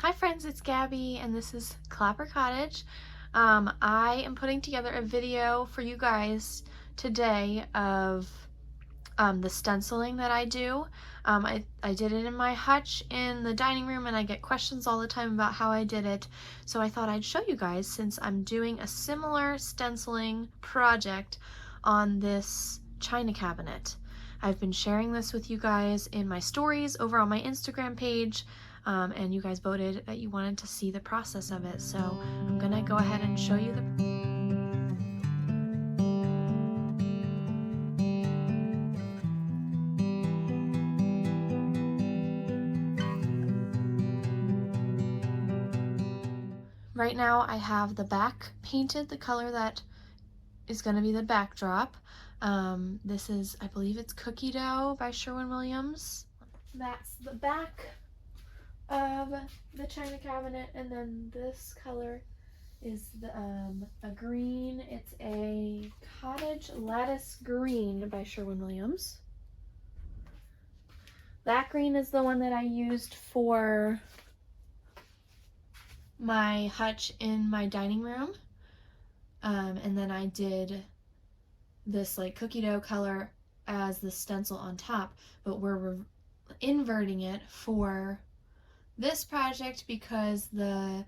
Hi friends, it's Gabby and this is Klapper Kottage. I am putting together a video for you guys today of the stenciling that I do. I did it in my hutch in the dining room and I get questions all the time about how I did it. So I thought I'd show you guys since I'm doing a similar stenciling project on this china cabinet. I've been sharing this with you guys in my stories over on my Instagram page. And you guys voted that you wanted to see the process of it. So I'm gonna go ahead and show you the Right now I have the back painted the color that is going to be the backdrop. This is, I believe it's Cookie Dough by Sherwin-Williams. That's the back of the china cabinet, and then this color is the a green. It's a Kottage Lattice Green by Sherwin-Williams. That green is the one that I used for my hutch in my dining room. And then I did this like cookie dough color as the stencil on top, but we're inverting it for this project because the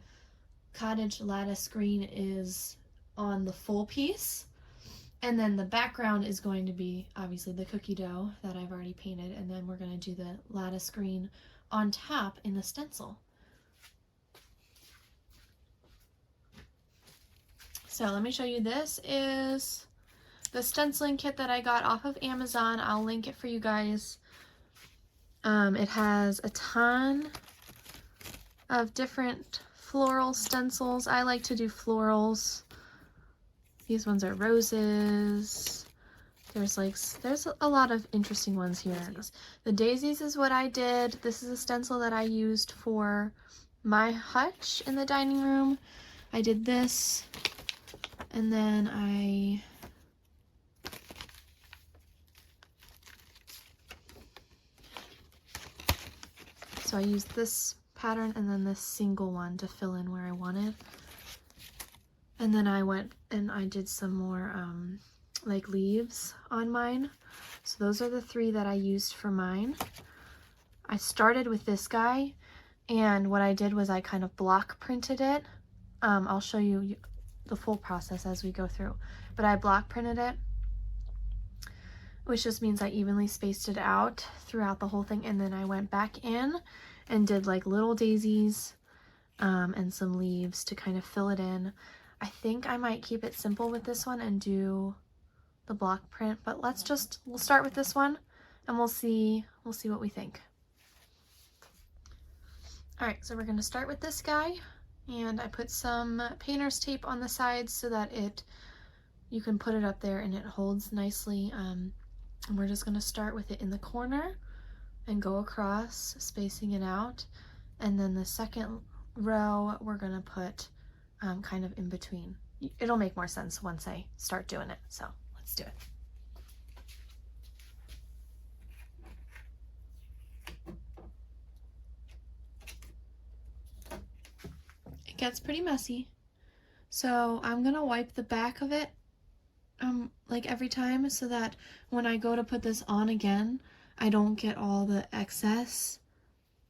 Kottage Lattice Green is on the full piece, and then the background is going to be obviously the cookie dough that I've already painted, and then we're going to do the lattice green on top in the stencil. So let me show you. This is the stenciling kit that I got off of Amazon. I'll link it for you guys. It has a ton of different floral stencils. I like to do florals. These ones are roses. There's a lot of interesting ones here. The daisies is what I did. This is a stencil that I used for my hutch in the dining room. I did this, and then I used this pattern and then this single one to fill in where I wanted. And then I went and I did some more like leaves on mine. So those are the three that I used for mine. I started with this guy, and what I did was I kind of block printed it. I'll show you the full process as we go through, but I block printed it, which just means I evenly spaced it out throughout the whole thing, and then I went back in and did like little daisies and some leaves to kind of fill it in. I think I might keep it simple with this one and do the block print, but we'll start with this one and we'll see what we think. All right, so we're going to start with this guy, and I put some painter's tape on the sides so that you can put it up there and it holds nicely. And we're just going to start with it in the corner and go across, spacing it out. And then the second row we're going to put kind of in between. It'll make more sense once I start doing it. So let's do it. It gets pretty messy, so I'm gonna wipe the back of it like every time, so that when I go to put this on again, I don't get all the excess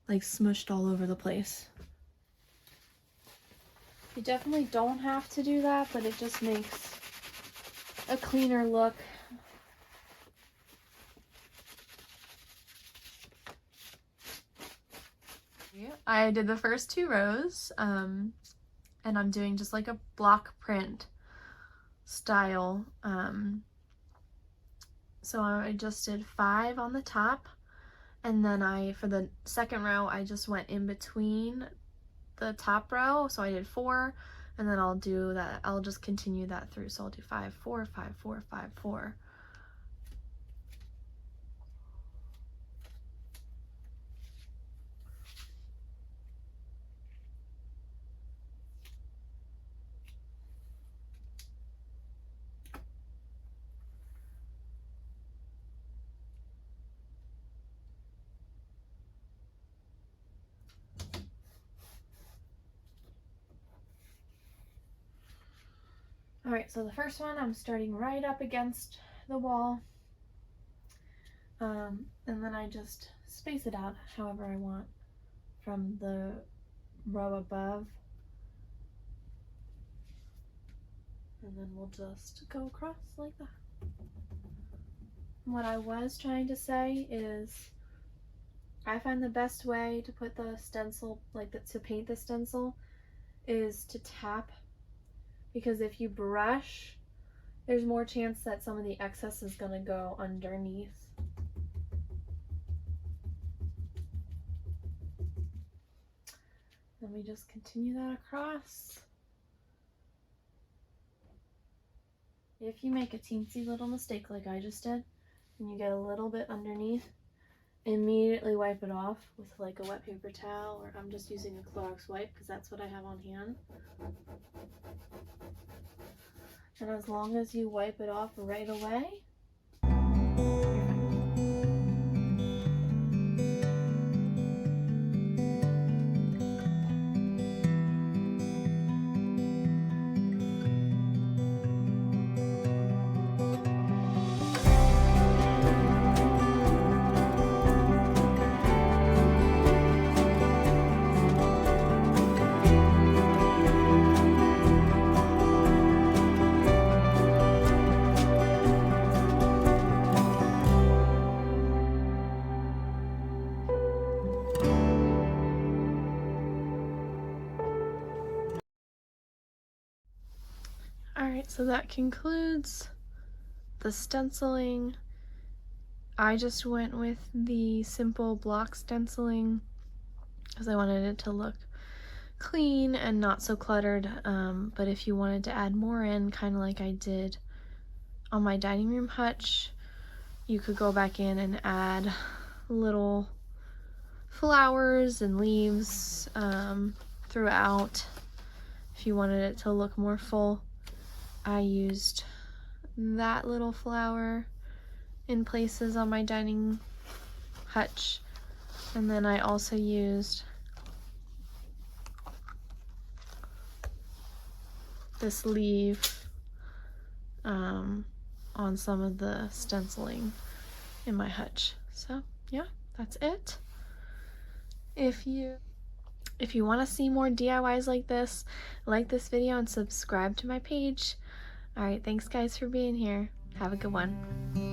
like smushed all over the place. You definitely don't have to do that, but it just makes a cleaner look. I did the first two rows, and I'm doing just like a block print style. So I just did 5 on the top, and then for the second row, I just went in between the top row. So I did 4, and then I'll just continue that through. So I'll do 5, 4, 5, 4, 5, 4. Alright, so the first one, I'm starting right up against the wall. And then I just space it out however I want from the row above. And then we'll just go across like that. What I was trying to say is I find the best way to put the stencil, to paint the stencil, is to tap, because if you brush, there's more chance that some of the excess is going to go underneath. Then we just continue that across. If you make a teensy little mistake like I just did, and you get a little bit underneath, immediately wipe it off with like a wet paper towel, or I'm just using a Clorox wipe because that's what I have on hand. And as long as you wipe it off right away, you're fine. Alright, so that concludes the stenciling. I just went with the simple block stenciling because I wanted it to look clean and not so cluttered, but if you wanted to add more in, kind of like I did on my dining room hutch, you could go back in and add little flowers and leaves throughout if you wanted it to look more full. I used that little flower in places on my dining hutch, and then I also used this leaf on some of the stenciling in my hutch. So yeah, that's it. If you want to see more DIYs like this video and subscribe to my page. Alright, thanks guys for being here. Have a good one.